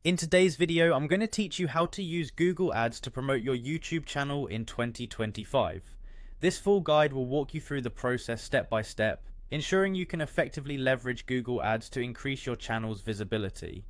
In today's video, I'm going to teach you how to use Google Ads to promote your YouTube channel in 2025. This full guide will walk you through the process step by step, ensuring you can effectively leverage Google Ads to increase your channel's visibility.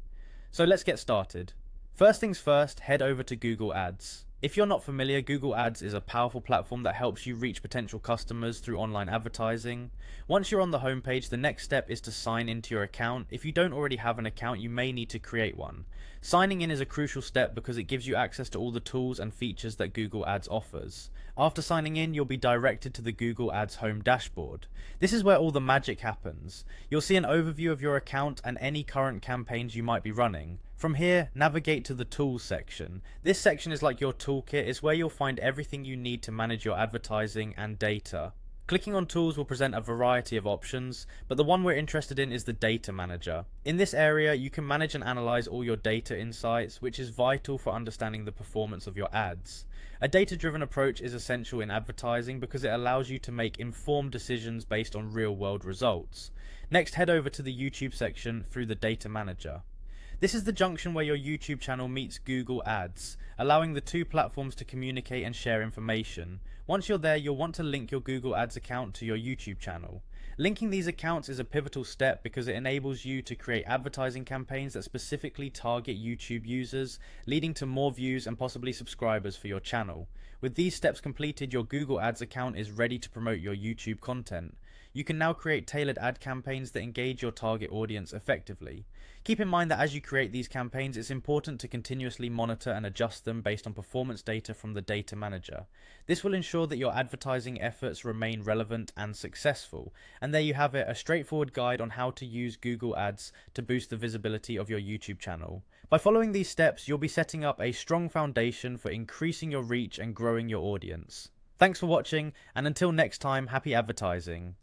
So let's get started. First things first, head over to Google Ads. If you're not familiar, Google Ads is a powerful platform that helps you reach potential customers through online advertising. Once you're on the homepage, the next step is to sign into your account. If you don't already have an account, you may need to create one. Signing in is a crucial step because it gives you access to all the tools and features that Google Ads offers. After signing in, you'll be directed to the Google Ads home dashboard. This is where all the magic happens. You'll see an overview of your account and any current campaigns you might be running. From here, navigate to the Tools section. This section is like your toolkit. It's where you'll find everything you need to manage your advertising and data. Clicking on Tools will present a variety of options, but the one we're interested in is the Data Manager. In this area, you can manage and analyze all your data insights, which is vital for understanding the performance of your ads. A data-driven approach is essential in advertising because it allows you to make informed decisions based on real-world results. Next, head over to the YouTube section through the Data Manager. This is the junction where your YouTube channel meets Google Ads, allowing the two platforms to communicate and share information. Once you're there, you'll want to link your Google Ads account to your YouTube channel. Linking these accounts is a pivotal step because it enables you to create advertising campaigns that specifically target YouTube users, leading to more views and possibly subscribers for your channel. With these steps completed, your Google Ads account is ready to promote your YouTube content. You can now create tailored ad campaigns that engage your target audience effectively. Keep in mind that as you create these campaigns, it's important to continuously monitor and adjust them based on performance data from the Data Manager. This will ensure that your advertising efforts remain relevant and successful. And there you have it, a straightforward guide on how to use Google Ads to boost the visibility of your YouTube channel. By following these steps, you'll be setting up a strong foundation for increasing your reach and growing your audience. Thanks for watching, and until next time, happy advertising.